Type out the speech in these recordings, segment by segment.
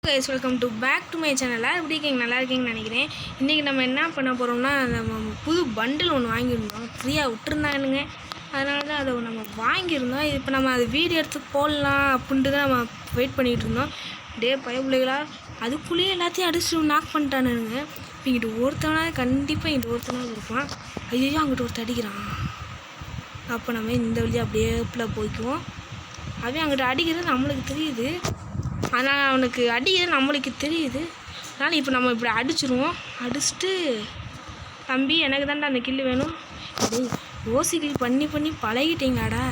Guys welcome to back to my சேனலாக எப்படி இருக்கீங்க? நல்லா இருக்கீங்கன்னு நினைக்கிறேன். இன்றைக்கி நம்ம என்ன பண்ண போகிறோம்னா, நம்ம புது பண்டில் ஒன்று வாங்கியிருந்தோம், ஃப்ரீயாக விட்டுருந்தானுங்க. அதனால தான் அதை நம்ம வாங்கியிருந்தோம். இப்போ நம்ம அது வீடியோ எடுத்து போடலாம் அப்படின்ட்டு தான் நம்ம வெயிட் பண்ணிகிட்டு இருந்தோம். பிள்ளைகளா அதுக்குள்ளேயே எல்லாத்தையும் அடிச்சு நாக் பண்ணிட்டானுங்க. இப்போ இங்கிட்டு ஒருத்தவனாக கண்டிப்பாக இங்கிட்டு ஒருத்தனாக இருப்பான். ஐயோ அங்கிட்டு ஒருத்தர் அடிக்கிறான். அப்போ நம்ம இந்த வழியாக அப்படியே இப்படில் போய்க்குவோம். அவன் அங்கிட்ட அடிக்கிறது நம்மளுக்கு தெரியுது, ஆனால் அவனுக்கு அடிக்கிறது நம்மளுக்கு தெரியுது. அதனால் இப்போ நம்ம இப்படி அடிச்சிருவோம். அடிச்சுட்டு, தம்பி எனக்கு தான்டா அந்த கில்லு வேணும். டேய் ஓசிக்கில் பண்ணி பழகிட்டீங்களாடா.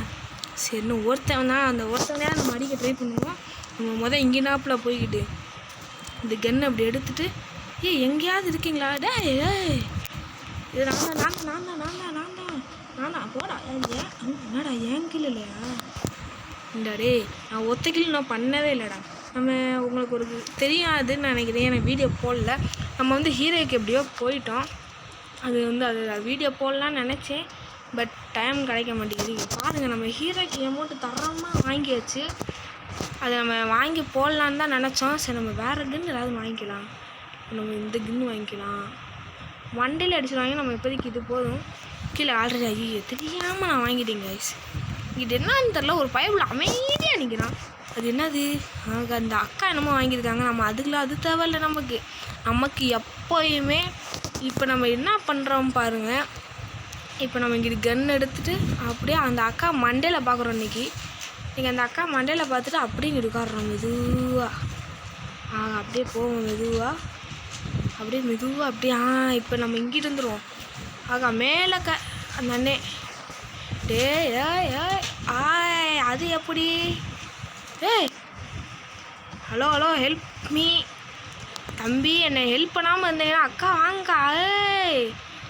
சரி இன்னும் ஒருத்தவன் தான், அந்த ஒருத்தவனே நம்ம அடிக்க ட்ரை பண்ணுவோம். நம்ம இங்கே நாப்பில் போய்கிட்டு இந்த கன்னை அப்படி எடுத்துகிட்டு, எங்கேயாவது இருக்கீங்களா? ஏய் இது நான் போடா. என்னடா ஏன் கில் இல்லையா? இந்தாடே நான் ஒத்த கில் நான் பண்ணவே இல்லைடா. நம்ம உங்களுக்கு ஒரு தெரியாதுன்னு நினைக்கிறேன், எனக்கு வீடியோ போடல. நம்ம ஹீரோய்க்கு எப்படியோ போயிட்டோம். அது வீடியோ போடலான்னு நினச்சேன், பட் டைம் கிடைக்க மாட்டேங்குது. பாருங்கள், நம்ம ஹீரோய்க்கு அமௌண்ட்டு தரமாக வாங்கியாச்சு. அதை நம்ம வாங்கி போடலான்னு தான் நினச்சோம். சரி நம்ம வேறு கன்று ஏதாவது வாங்கிக்கலாம். நம்ம இந்த கன்று வாங்கிக்கலாம். வண்டியில் அடிச்சுருவாங்க. நம்ம இப்போதைக்கு இது போதும். கீழே ஆல்ரெடி ஐயோ தெரியாமல் நான் வாங்கிட்டேங்க கைஸ். இது என்னன்னு தெரில, ஒரு பைபிள் அமைதியாக நிற்கிறான். அது என்னது? அந்த அக்கா என்னமோ வாங்கியிருக்காங்க. நம்ம அதுக்குலாம் அது தேவையில்லை. நமக்கு எப்போயுமே இப்போ நம்ம என்ன பண்ணுறோம் பாருங்கள். இப்போ நம்ம இங்கே கன் எடுத்துகிட்டு அப்படியே அந்த அக்கா மண்டையில் பார்க்குறோம். இன்றைக்கி அந்த அக்கா மண்டையில் பார்த்துட்டு அப்படியே இங்கே உட்காடுறோம் மெதுவாக. அப்படியே போவோம் மெதுவாக, அப்படியே இப்போ நம்ம இங்கிட்டு இருந்துருவோம். மேலே அந்த அண்ணே அது எப்படி? Hello help me. தம்பி என்னை ஹெல்ப் பண்ணாமல் இருந்தீங்கன்னா அக்கா வாங்கக்கா.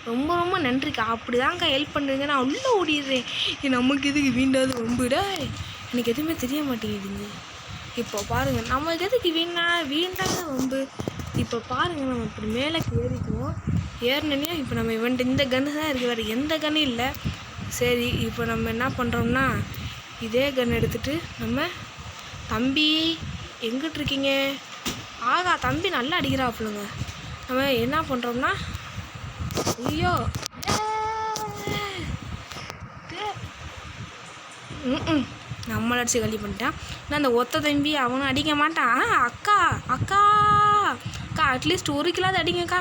ரொம்ப நன்றிக்கா. அப்படி தான்க்கா ஹெல்ப் பண்ணுறீங்க. நான் உள்ளே ஓடிடுறேன். நமக்கு எதுக்கு வீண்டாது ரொம்பிட, எனக்கு எதுவுமே தெரிய மாட்டேங்குதுங்க. இப்போ பாருங்கள், நமக்கு எதுக்கு வீண்டாத ரொம்ப. இப்போ பாருங்கள், நம்ம இப்படி மேலே ஏறிக்குவோம். ஏறினே இப்போ நம்ம இந்த கன்று தான் இருக்குது, வேறு எந்த கன்னும் இல்லை. சரி இப்போ நம்ம என்ன பண்ணுறோம்னா, இதே கன் எடுத்துகிட்டு நம்ம தம்பி எங்கிட்டு இருக்கீங்க? தம்பி நல்லா அடிக்கிறாப்புலங்க. நம்ம என்ன பண்ணுறோம்னா, ஐயோ நம்மளை அடிச்சு கல்வி பண்ணிட்டான். நான் அந்த ஒத்த தம்பி அவனும் அடிக்க மாட்டான். அக்கா அட்லீஸ்ட் ஒரு கிலோது அடிங்கக்கா.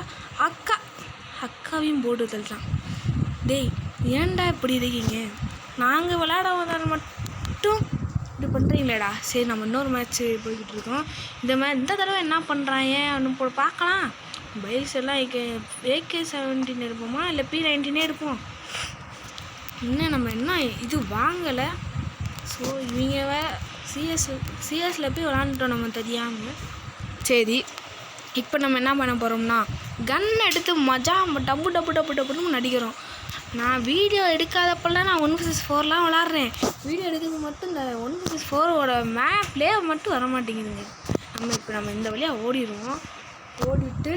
அக்காவையும் போட்டு தள்ளிட்டான். டேய் ஏன்டா இப்படி இருக்கீங்க? நாங்கள் விளையாட வந்தால் மட்டும் இப்படி பண்ணுறீங்களேடா. சரி நம்ம இன்னொரு மேட்ச்சு போய்கிட்டு இருக்கோம். இந்த தடவை என்ன பண்ணுறாங்க அப்படின்னு பார்க்கலாம். பைக்ஸ் எல்லாம் AK-17 எடுப்போமா இல்லை P-19 எடுப்போம். இன்னும் நம்ம என்ன இது வாங்கலை. ஸோ இவங்க சிஎஸ்ல போய் விளாண்டுட்டோம் நம்ம தெரியாமல். சரி இப்போ நம்ம என்ன பண்ண போகிறோம்னா, கன் எடுத்து மஜா டப்புன்னு நடிக்கிறோம். நான் வீடியோ எடுக்காதப்பெல்லாம் நான் 1vs4 விளாட்றேன். வீடியோ எடுக்கிறது மட்டும் இந்த 1vs4 மேப்லே மட்டும் வர மாட்டேங்குதுங்க. நம்ம இந்த வழியாக ஓடிடுவோம். ஓடிட்டு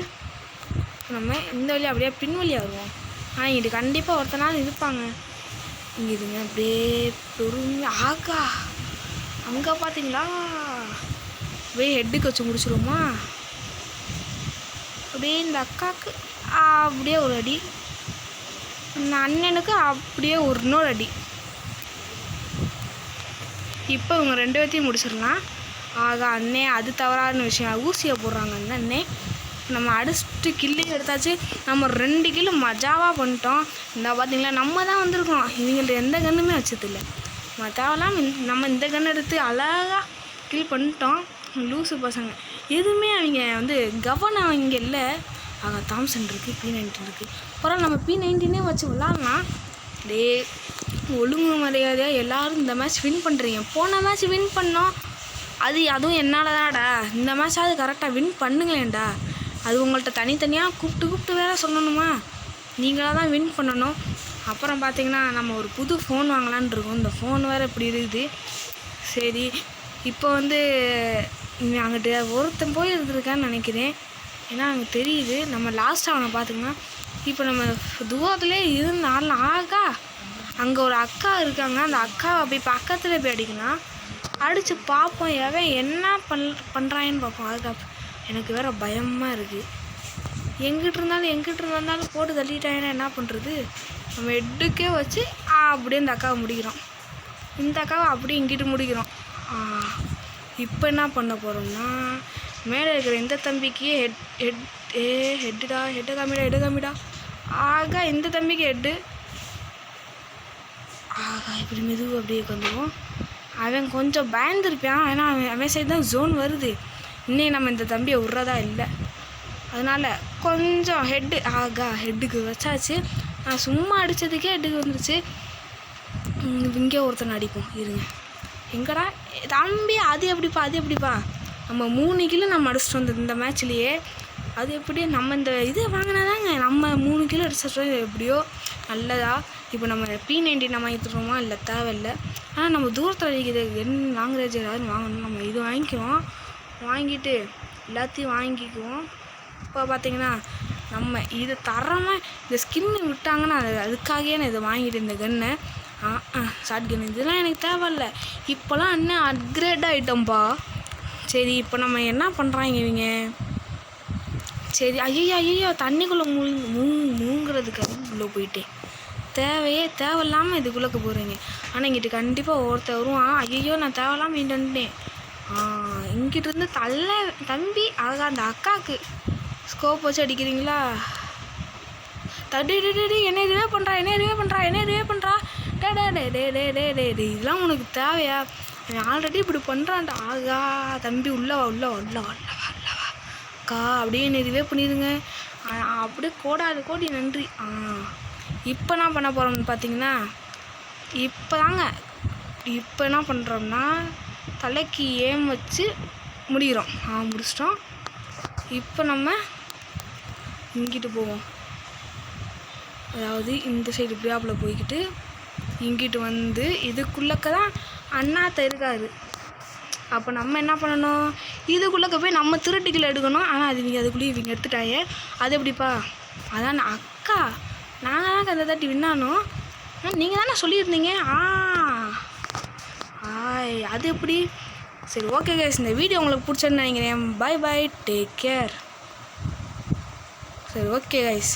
நம்ம இந்த வழியாக அப்படியே பின் வழியாக வருவோம். இது கண்டிப்பாக ஒருத்தனால இருப்பாங்க. இங்கே இதுங்க அப்படியே பொறுமையாக அங்கே பார்த்தீங்களா, அப்படியே ஹெட்டுக்கு வச்சு முடிச்சிடுவோமா. அப்படியே இந்த அக்காவுக்கு அப்படியே ஒரு அடி, இந்த அண்ணனுக்கு அப்படியே ஒரு இன்னொரு அடி. இப்போ இவங்க 2 பேர்த்தையும் முடிச்சிடலாம். அண்ணே அது தவறான விஷயம். ஊசியை போடுறாங்க அந்த அண்ணே. நம்ம அடிச்சுட்டு கில்லையும் எடுத்தாச்சு. நம்ம 2 கிலோ மஜாவாக பண்ணிட்டோம். இந்த பார்த்தீங்களா, நம்ம தான் வந்திருக்கோம். இவங்கள்ட்ட எந்த கன்னுமே வச்சதில்லை. மஜாவெல்லாம் நம்ம இந்த கன்று எடுத்து அழகாக கில் பண்ணிட்டோம். லூஸு பசங்க எதுவுமே அவங்க கவனம் அவங்க இல்லை. தாம்சன் இருக்குது, P-19 இருக்குது. அப்புறம் நம்ம P-19 வச்சு விளாட்லாம். ஒழுங்கு மரியாதையாக எல்லோரும் இந்த மேட்ச் வின் பண்ணுறீங்க. போன மேட்ச் வின் பண்ணோம், அதுவும் என்னால் தான்டா. இந்த மேட்சாவது கரெக்டாக வின் பண்ணுங்களேன்டா. அது உங்கள்கிட்ட தனித்தனியாக கூப்பிட்டு வேறு சொல்லணுமா? நீங்களாக தான் வின் பண்ணணும். அப்புறம் பார்த்திங்கன்னா நம்ம ஒரு புது ஃபோன் வாங்கலான் இருக்கோம். இந்த ஃபோன் வேறு இப்படி இருக்குது. சரி இப்போ அங்கிட்ட ஒருத்தன் போய் இருந்திருக்கான்னு நினைக்கிறேன். ஏன்னா அங்கே தெரியுது. நம்ம லாஸ்ட்டாக அவனை பார்த்திங்கன்னா, இப்போ நம்ம தூரத்துலேயே இருந்து ஆடலாம். அங்கே ஒரு அக்கா இருக்காங்க. அந்த அக்காவை போய் பக்கத்தில் போய் அடிக்கலாம். அடித்து பார்ப்போம் எவன் என்ன பண்ணுறான்னு பார்ப்போம். அதுக்கு எனக்கு வேறு பயமாக இருக்குது. எங்கிட்ட இருந்தாலும் போட்டு தள்ளிட்டாங்கன்னா என்ன பண்ணுறது? நம்ம ஹெட்டுக்கே வச்சு அப்படியே இந்த அக்காவை முடிக்கிறோம். இந்த அக்காவை அப்படியே இங்கிட்டு முடிக்கிறோம். இப்போ என்ன பண்ண போகிறோம்னா, மேலே இருக்கிற இந்த தம்பிக்கு ஹெட்டு காமிடா. ஆகா இந்த தம்பிக்கு ஹெட்டு. ஆகா இப்படி மெதுவாக அப்படியே உட்காந்துருவோம். அவன் கொஞ்சம் பயந்துருப்பான். ஏன்னா அவன் சைடு தான் ஜோன் வருது. இன்னும் நம்ம இந்த தம்பியை விட்றதா இல்லை. அதனால் கொஞ்சம் ஹெட்டுக்கு வச்சாச்சு. நான் சும்மா அடித்ததுக்கே ஹெட்டுக்கு வந்துருச்சு. இங்கே ஒருத்தனை அடிப்போம் இருங்க. எங்கடா தம்பி? அது எப்படிப்பா? நம்ம 3 கிலோ நம்ம அடிச்சிட்டு வந்தோம் இந்த மேட்ச்லேயே. அது எப்படி நம்ம இந்த இதை வாங்கினாதாங்க நம்ம 3 கிலோ அடிச்சிட்டோம். எப்படியோ நல்லதா. இப்போ நம்ம P90 நம்ம வாங்கிட்டுருவோமா? இல்லை தேவையில்லை. ஆனால் நம்ம தூரத்தில் அடிக்கிறது என்ன லாங்குவேஜ் ஏதாவது வாங்கணும். நம்ம இது வாங்கிட்டு எல்லாத்தையும் வாங்கிக்குவோம். இப்போ பார்த்தீங்கன்னா நம்ம இது தரமாக இந்த ஸ்கின்னு விட்டாங்கன்னா அதுக்காகவே நான் இதை வாங்கிட்டு இந்த கன்னை ஷார்ட் கன் இதெல்லாம் எனக்கு தேவையில்லை. இப்போலாம் இன்னும் அப்கிரேட் ஆகிட்டோம்ப்பா. சரி இப்போ நம்ம என்ன பண்ணுறாங்க இவங்க? சரி ஐயோ தண்ணிக்குள்ளே மூங்குறதுக்கு உள்ளே போயிட்டேன். தேவையில்லாமல் இதுக்குள்ளே போகிறீங்க. ஆனால் இங்கிட்டு கண்டிப்பாக ஒருத்தர் வருவான். ஐயோ நான் தேவையில்லாமல் வந்துட்டேன். இங்கிட்டு இருந்து தம்பி ஆகா அந்த அக்காவுக்கு ஸ்கோப் வச்சு அடிக்கிறீங்களா? என்ன இதுவே பண்ணுறா டே இதெல்லாம் உனக்கு தேவையா? ஆல்ரெடி இப்படி பண்ணுறான்டா. ஆகா தம்பி உள்ளே வா அக்கா அப்படியே என்ன இதுவே பண்ணிடுங்க. அப்படியே கோடி நன்றி. இப்போ என்ன பண்ண போகிறோம்னு பார்த்தீங்கன்னா, இப்போ என்ன பண்ணுறோம்னா தலைக்கு ஏம் வச்சு முடிக்கிறோம். முடிச்சிட்டோம். இப்போ நம்ம இங்கிட்டு போவோம். அதாவது இந்த சைடு இப்படியாப்பில் போய்கிட்டு இங்கிட்டு வந்து இதுக்குள்ளக்க தான் அண்ணாத்த இருக்காது. அப்போ நம்ம என்ன பண்ணணும்? இதுக்குள்ளக்க போய் நம்ம திருட்டிக்கில் எடுக்கணும். ஆனால் அதுக்குள்ளேயே இவங்க எடுத்துட்டாங்க. அது எப்படிப்பா? அதான் அக்கா நாங்கள் தான் அந்த தாட்டி வின்னானோம். நீங்கள் தானே சொல்லியிருந்தீங்க. அது எப்படி? சரி ஓகே கைஸ், இந்த வீடியோ உங்களுக்கு பிடிச்சதுன்னு நினைக்கிறேன். Bye take care. சரி ஓகே கைஸ்.